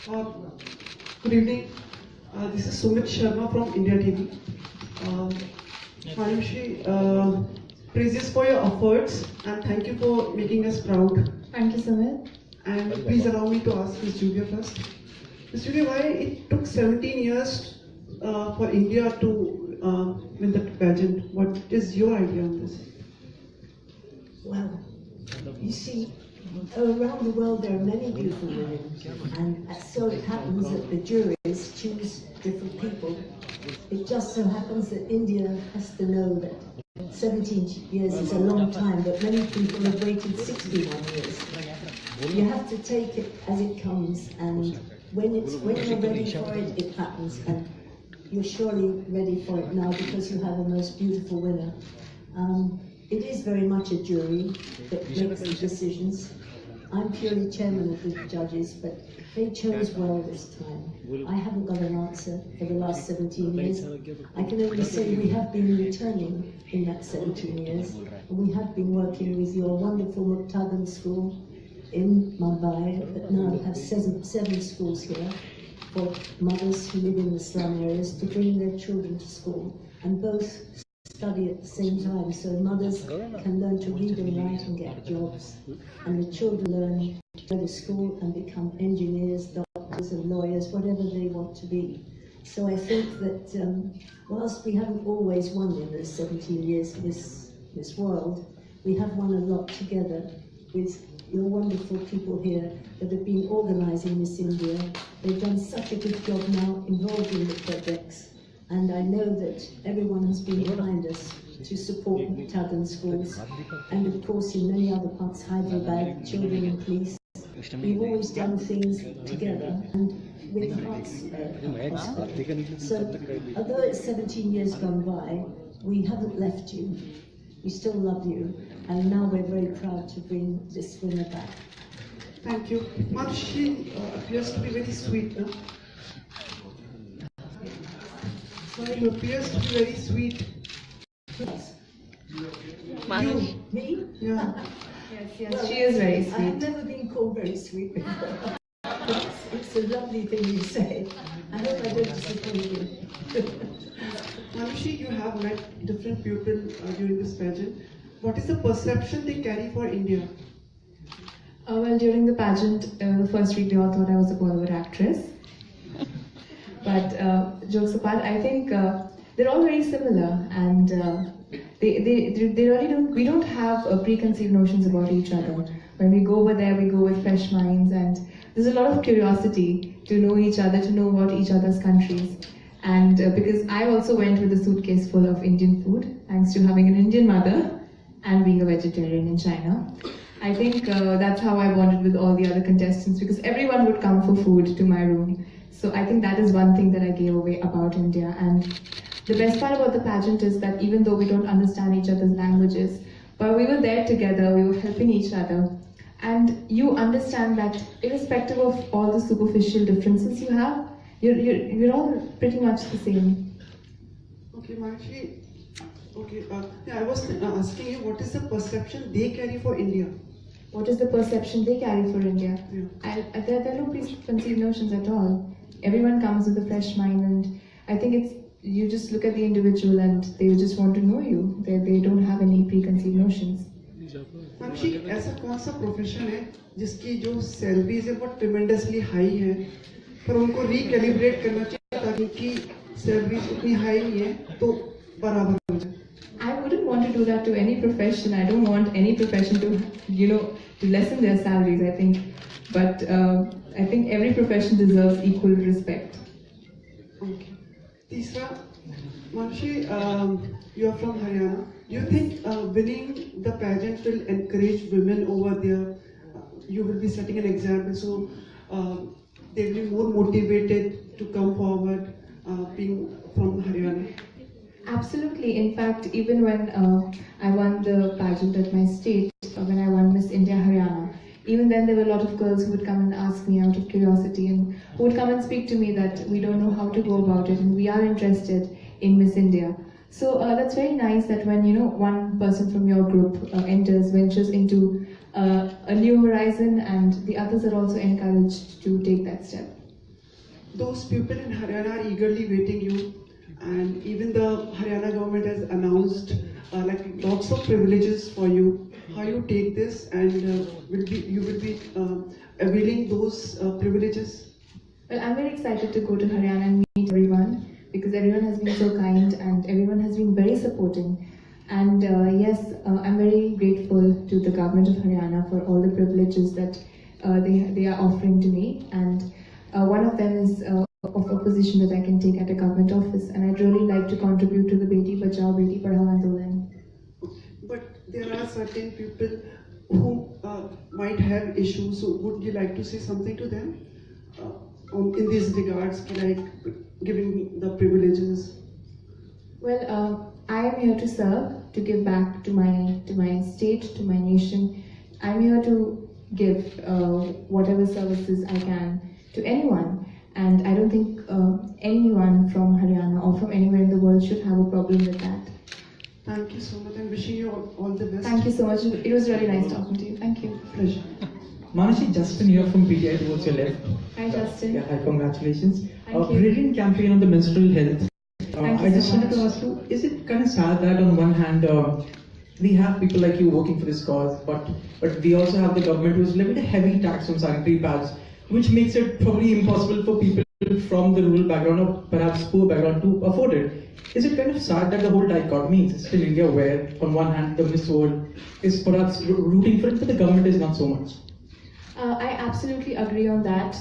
Good evening. This is Sumit Sharma from India TV. Manushi, praises for your efforts and thank you for making us proud. Thank you, Sumit. And please allow me to ask Ms. Julia first. Ms. Julia, why it took 17 years for India to win the pageant? What is your idea on this? Well, you see, around the world there are many beautiful women, and so it happens that the juries choose different people. It just so happens that India has to know that 17 years is a long time, but many people have waited 61 years. You have to take it as it comes, and when you're ready for it, it happens, and you're surely ready for it now because you have a most beautiful winner. It is very much a jury that makes the decisions. I'm purely chairman of the judges, but they chose well this time. I haven't got an answer for the last 17 years. I can only say we have been returning in that 17 years. And we have been working with your wonderful Muktagan school in Mumbai, that now have seven schools here for mothers who live in the slum areas to bring their children to school, and both study at the same time, so mothers can learn to read and write and get jobs, and the children learn to go to school and become engineers, doctors and lawyers, whatever they want to be. So I think that whilst we haven't always won in those 17 years of this world, we have won a lot together with your wonderful people here that have been organising Miss India. They've done such a good job now involved in the projects. And I know that everyone has been behind us to support Muktagan schools, and of course in many other parts, Hyderabad, children and police. We've always done things together and with hearts prospered. So although it's 17 years gone by, we haven't left you. We still love you, and now we're very proud to bring this winner back. Thank you. Manushi appears to be very sweet. He appears to be very sweet. You? Me? Yeah. Yes, Well, she is very sweet. I've never been called very sweet before. It's a lovely thing you say. I hope I don't disappoint you. Manushi, you have met different people during this pageant. What is the perception they carry for India? Well, during the pageant, the first week they all thought I was a Bollywood actress. But jokes apart, I think they're all very similar, and they really don't. We don't have preconceived notions about each other. When we go over there, we go with fresh minds, and there's a lot of curiosity to know each other, to know about each other's countries. And because I also went with a suitcase full of Indian food, thanks to having an Indian mother and being a vegetarian in China. I think that's how I bonded with all the other contestants, because everyone would come for food to my room. So I think that is one thing that I gave away about India. And the best part about the pageant is that even though we don't understand each other's languages, but we were there together, we were helping each other. And you understand that irrespective of all the superficial differences you have, you're all pretty much the same. Okay, Manushi. Okay, yeah, I was asking you, what is the perception they carry for India? What is the perception they carry for India? Yeah. There are no preconceived notions at all. Everyone comes with a fresh mind, and I think you just look at the individual and they just want to know you. They don't have any preconceived notions. मानुषी, ऐसा कौन सा profession है जिसकी जो salaries है वो tremendously high है, पर उनको रिकैलिब्रेट करना चाहिए ताकि उनकी सैलरीज उतनी हाई नहीं है तो बराबर हो जाए? I wouldn't want to do that to any profession. I don't want any profession to lessen their salaries, I think. But I think every profession deserves equal respect. Okay. Tisra, Manushi, you are from Haryana. Do you think winning the pageant will encourage women over there? You will be setting an example, so they will be more motivated to come forward, being from Haryana. Absolutely. In fact, even when I won the pageant at my state, when I won Miss India Haryana, even then there were a lot of girls who would come and ask me out of curiosity, and who would come and speak to me that we don't know how to go about it and we are interested in Miss India. So that's very nice that when one person from your group ventures into a new horizon, and the others are also encouraged to take that step. Those people in Haryana are eagerly waiting you, and even the Haryana government has announced lots of privileges for you. How you take this, and you will be availing those privileges? Well, I'm very excited to go to Haryana and meet everyone, because everyone has been so kind and everyone has been very supporting. And yes, I'm very grateful to the government of Haryana for all the privileges that they are offering to me. And one of them is of a position that I can take at a government office, and I'd really like to contribute to the Beti Bachao Beti Padhao Andolan. But there are certain people who might have issues, so would you like to say something to them in these regards, like giving the privileges? Well, I am here to serve, to give back to my state, to my nation. I'm here to give whatever services I can to anyone. And I don't think anyone from Haryana or from anywhere in the world should have a problem with that. Thank you so much, and wishing you all the best. Thank you so much. It was really nice talking to you. Thank you. Pleasure. Manushi, Justin here from PTI towards your left. Hi, Justin. Yeah, hi, congratulations. Thank you. Brilliant campaign on the menstrual health. Thank you I just so wanted to much. ask you, is it kind of sad that on one hand, we have people like you working for this cause, but we also have the government who's levied a heavy tax on sanitary pads, which makes it probably impossible for people from the rural background or perhaps poor background to afford it. Is it kind of sad that the whole dichotomy exists in India, where on one hand the Miss World is perhaps rooting for it, but the government is not so much? I absolutely agree on that.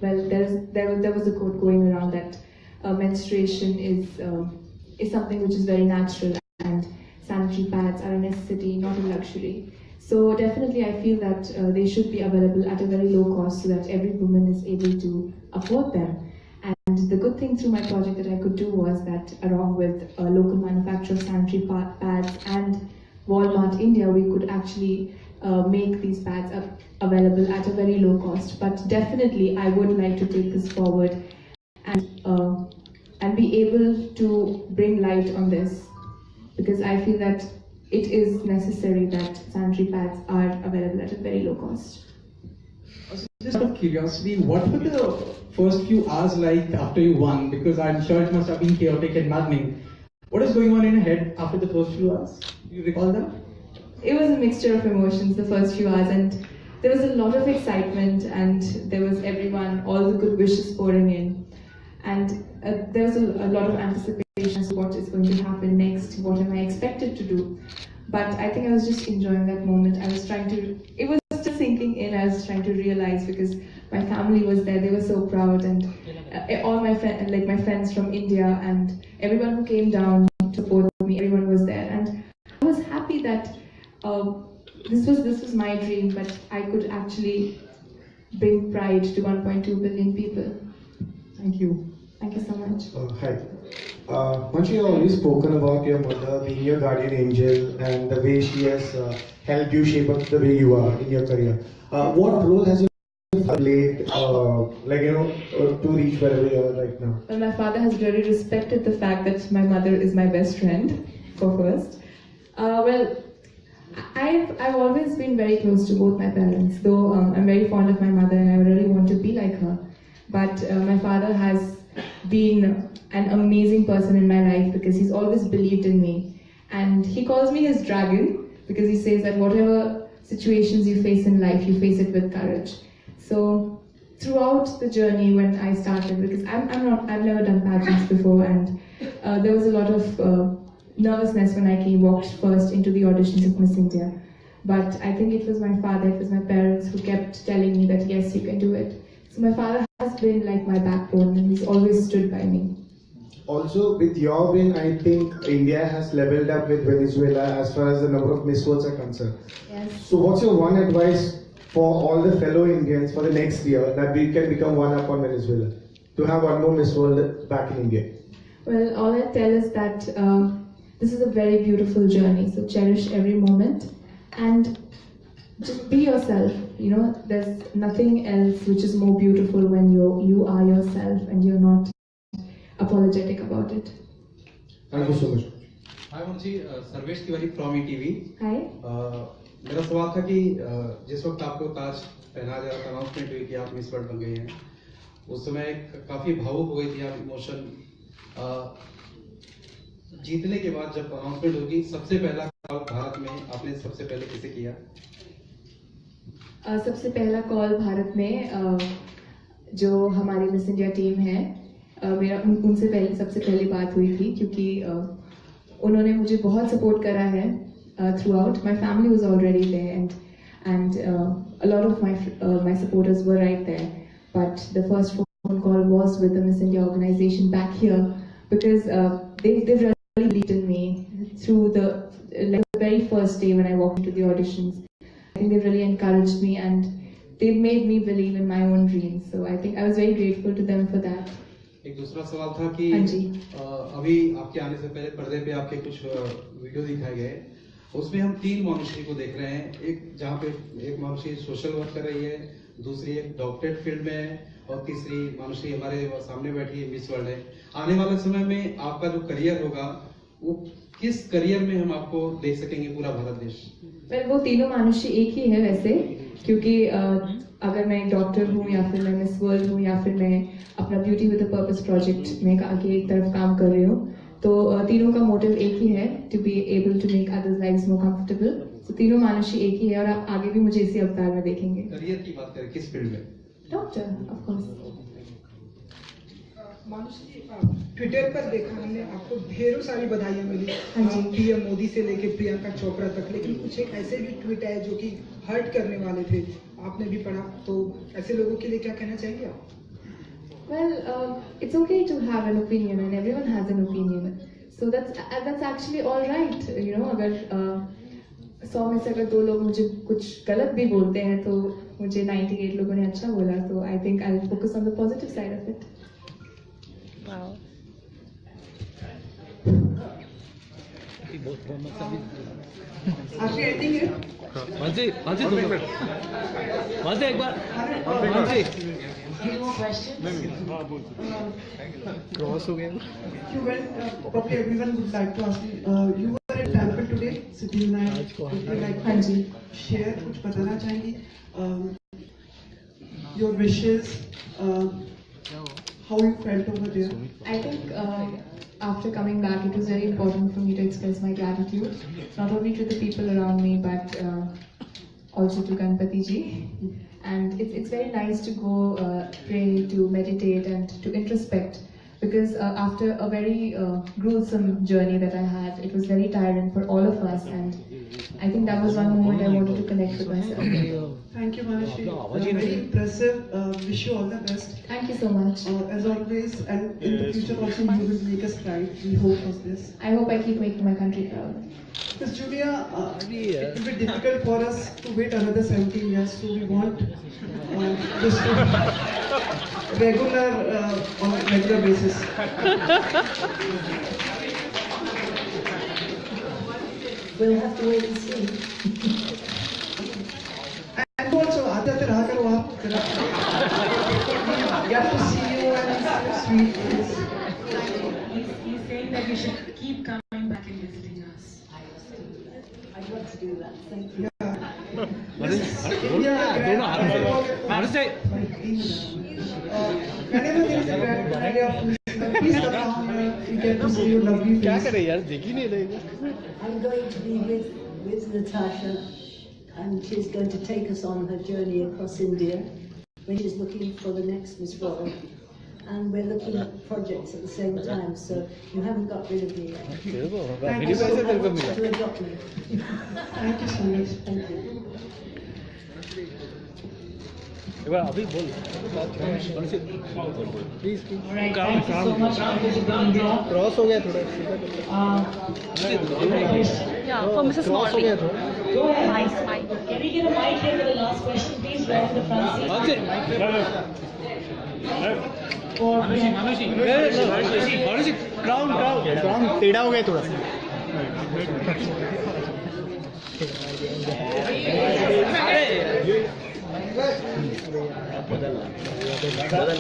Well, there was a quote going around that menstruation is something which is very natural, and sanitary pads are a necessity, not a luxury. So definitely, I feel that they should be available at a very low cost, so that every woman is able to afford them. And the good thing through my project that I could do was that, along with a local manufacturer of sanitary pads and Walmart India, we could actually make these pads available at a very low cost. But definitely, I would like to take this forward and be able to bring light on this, because I feel that it is necessary that sanitary pads are available at a very low cost. Just out of curiosity, what were the first few hours like after you won? Because I'm sure it must have been chaotic and maddening. What is going on in your head after the first few hours? Do you recall that? It was a mixture of emotions the first few hours, and there was a lot of excitement, and there was everyone, all the good wishes pouring in. And there was a lot of anticipation as to what is going to happen next, what am I expected to do. But I think I was just enjoying that moment. It was just sinking in, I was trying to realize, because my family was there, they were so proud, and all my friends from India and everyone who came down to support me, everyone was there, and I was happy that this was my dream, but I could actually bring pride to 1.2 billion people. Thank you. Thank you so much. Hi. Manushi, you have always spoken about your mother being your guardian angel and the way she has helped you shape up the way you are in your career. What role has your father played, to reach wherever you are right now? Well, my father has really respected the fact that my mother is my best friend, for first. I've always been very close to both my parents, though I'm very fond of my mother and I really want to be like her. But my father has been an amazing person in my life because he's always believed in me. And he calls me his dragon because he says that whatever situations you face in life, you face it with courage. So throughout the journey when I started, because I've never done pageants before, and there was a lot of nervousness when I walked first into the auditions of Miss India. But I think it was my father, it was my parents who kept telling me that yes, you can do it. So my father has been like my backbone and he's always stood by me. Also, with your win, I think India has leveled up with Venezuela as far as the number of Miss Worlds are concerned. Yes. So what's your one advice for all the fellow Indians for the next year that we can become one up on Venezuela? To have one more Miss World back in India? Well, all I tell is that this is a very beautiful journey, so cherish every moment and just be yourself. You know, there's nothing else which is more beautiful when you are yourself and you're not apologetic about it. Thank you so much. Hi Manushi, Sarvesh Tiwari from ETV. Hi. मेरा सवाल था कि जिस वक्त आपको ताज पहनाया जा रहा था, अनाउंसमेंट हुई कि आप मिस वर्ल्ड बन गई हैं, उस समय काफी भावुक हो गई थी आप, इमोशन. जीतने के बाद जब अनाउंसमेंट होगी, सबसे पहला कॉल भारत में आपने सबसे पहले किसे किया? सबसे पहला कॉल भारत में जो हमारी मिस इंडिया टीम है, मेरा उनसे पहले सबसे पहली बात हुई थी क्योंकि उन्होंने मुझे बहुत सपोर्ट करा है throughout. My family was already there and a lot of my supporters were right there, but the first phone call was with the Miss India organization back here because they've really believed in me through the very first day when I walked into the auditions. I think they really encouraged me and they've made me believe in my own dreams. So I think I was very grateful to them for that. एक दूसरा सवाल था कि अभी आपके आने से पहले पर्दे पे आपके कुछ वीडियो दिखाए गए, उसमें हम 3 मानुषी को देख रहे हैं. एक जहाँ पे एक मानुषी सोशल वर्क कर रही है, दूसरी एक डॉक्टरेट फील्ड में है और तीसरी मानुषी हमारे सामने बैठी है, मिस वर्ल्ड है. आने वाले समय में आपका जो करियर होगा, वो किस करियर में हम आपको देख सकेंगे पूरा भारत देश? वो तीनों मानुषी एक ही है वैसे, क्योंकि अगर मैं एक डॉक्टर हूँ या फिर मैं मिस वर्ल्ड हूँ या फिर मैं अपना beauty with a purpose project में आगे एक तरफ काम कर रही हूँ, तो तीनों का मोटिव एक ही है, to be able to make others lives more comfortable. तो तीनों मानुषी एक ही है और आप आगे भी मुझे इसी अवतार में देखेंगे. करियर की बात करें, किस फील्ड में? Doctor, of course. Manushi, Twitter पर देखा हमने आपको ढेरों सारी बधाइयां मिली, पीएम मोदी से लेके प्रियंका चोपड़ा तक, लेकिन कुछ एक ऐसे भी ट्वीट आए जो कि हर्ट करने वाले थे, आपने भी पढ़ा, तो ऐसे लोगों के लिए क्या कहना चाहेंगे आप? Well, it's okay to have an opinion and everyone has an opinion, so that's actually all right. You know, अगर 100 में से अगर 2 लोग मुझे कुछ गलत भी बोलते हैं तो मुझे 98 लोगों ने अच्छा बोला, तो I think I'll focus on the positive side of it. Wow. आपकी एंडिंग है? मानसी एक बार Mansi. Any more questions? Cross हो गया. You went, probably everyone would like to ask you, you were at temple today, Siddhivinayak, would you like to share, कुछ बताना चाहेंगी? Your wishes, how you felt over there? I think after coming back, it was very important for me to express my gratitude, not only to the people around me, but also to Ganpati ji. And it's very nice to go pray, to meditate and to introspect, because after a very gruesome journey that I had, it was very tiring for all of us, and I think that was one moment I wanted to connect with myself. Thank you, Manushi. Very impressive. Wish you all the best. Thank you so much. As always, and in the future also, you will make us proud. We hope for this. I hope I keep making my country proud. Because Julia, it will be difficult for us to wait another 17 years, so we want just on a regular basis. We'll have to wait and see. And also, get to see you and so sweet. He's saying that you should keep coming back and visiting us. I'd love to do that. Thank you. Whenever there is a grand idea, please come down. We get to see your lovely face. I'm going to be with Natasha, and she's going to take us on her journey across India when she's looking for the next Miss World. And we're looking at projects at the same time, so you haven't got rid of me yet. Thank you so much to adopt me. Thank you so much. Thank you. अभी बोल please Alright, thank you so much for visiting India. Cross हो गया थोड़ा Yeah, for Mrs. Morley. Go ahead. Can we get a mic here for the last question, please? Right in the front seat. Manushi crown टेढ़ा हो गया थोड़ा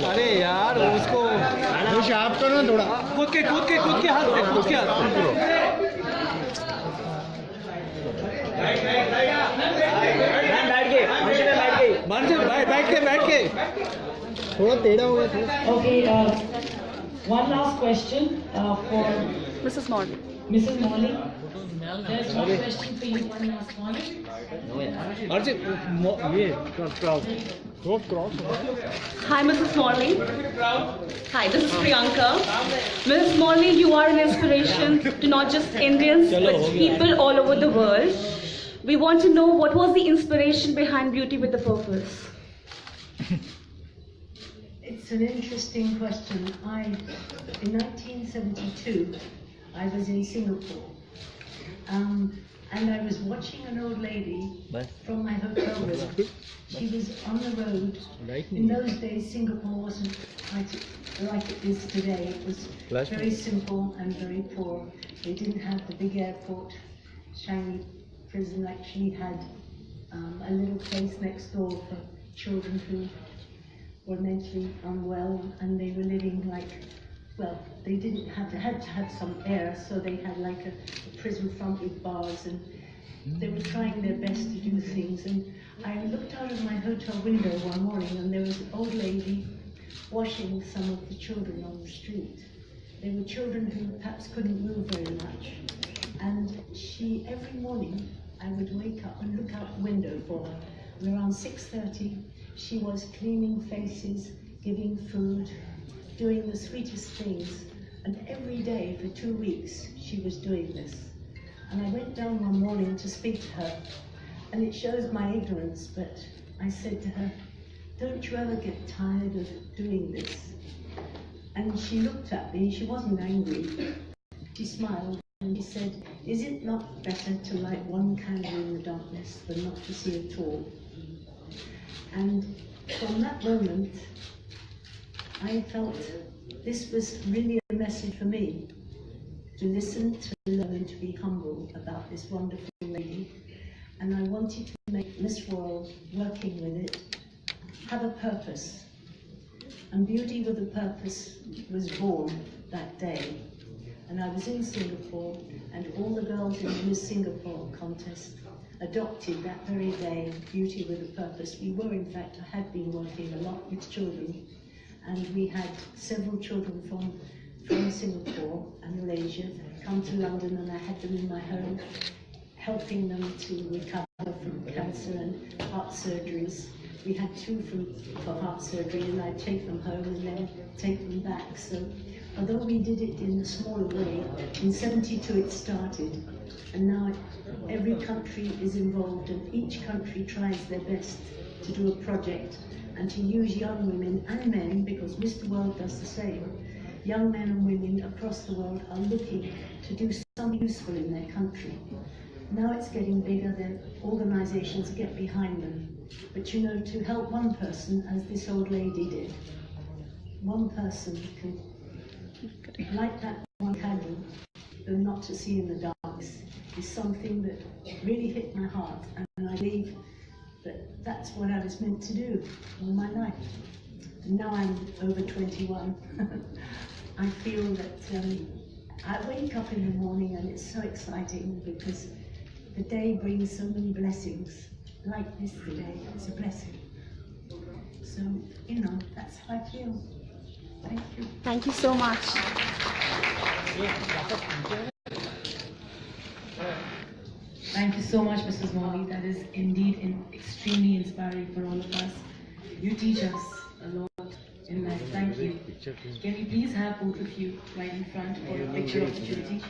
अरे यार उसको शार्प करो ना थोड़ा कूद के हाथ से बैठ के थोड़ा टेढ़ा हो गया Okay, one last question for Mrs. Morley. Mrs. Morley. There's one question for you, one last one. Hi, Mrs. Morley. Hi, this is Priyanka. Mrs. Morley, you are an inspiration to not just Indians, but people all over the world. We want to know what was the inspiration behind Beauty with a Purpose? It's an interesting question. In 1972, I was in Singapore. And I was watching an old lady from my hotel room. She was on the road. In those days, Singapore wasn't like it is today. It was very simple and very poor. They didn't have the big airport. Changi prison actually had a little place next door for children who were mentally unwell, and they were living like, well, they didn't have, they had to have some air, so they had like a prison front with bars, and they were trying their best to do things. And I looked out of my hotel window one morning, and there was an old lady washing some of the children on the street. They were children who perhaps couldn't move very much. And she, every morning, I would wake up and look out the window for her. And around 6:30, she was cleaning faces, giving food, doing the sweetest things. And every day for 2 weeks, she was doing this. And I went down one morning to speak to her, and it shows my ignorance, but I said to her, "Don't you ever get tired of doing this?" And she looked at me, she wasn't angry. She smiled and she said, "Is it not better to light one candle in the darkness than not to see at all?" And from that moment, I felt this was really a message for me, to listen, to learn, and to be humble about this wonderful lady. And I wanted to make Miss World, working with it, have a purpose. And Beauty with a Purpose was born that day. And I was in Singapore, and all the girls in the Miss Singapore contest adopted that very day Beauty with a Purpose. We were, in fact, I had been working a lot with children, and we had several children from Singapore and Malaysia come to London, and I had them in my home, helping them to recover from cancer and heart surgeries. We had 2 for heart surgery, and I'd take them home and then take them back. So although we did it in a smaller way, in 72 it started, and now every country is involved, and each country tries their best to do a project and to use young women and men, because Mr. World does the same. Young men and women across the world are looking to do something useful in their country. Now it's getting bigger, then organisations get behind them. But you know, to help one person, as this old lady did, one person can light that one candle, though not to see in the darkness, is something that really hit my heart, and I believe that that's what I was meant to do all my life. And now I'm over 21. I feel that I wake up in the morning and it's so exciting because the day brings so many blessings. Like this today, it's a blessing. So, you know, that's how I feel. Thank you. Thank you so much. Thank you so much, Mrs. Morley. That is indeed extremely inspiring for all of us. You teach us a lot in life. Thank you. Can we please have both of you right in front for a picture opportunity?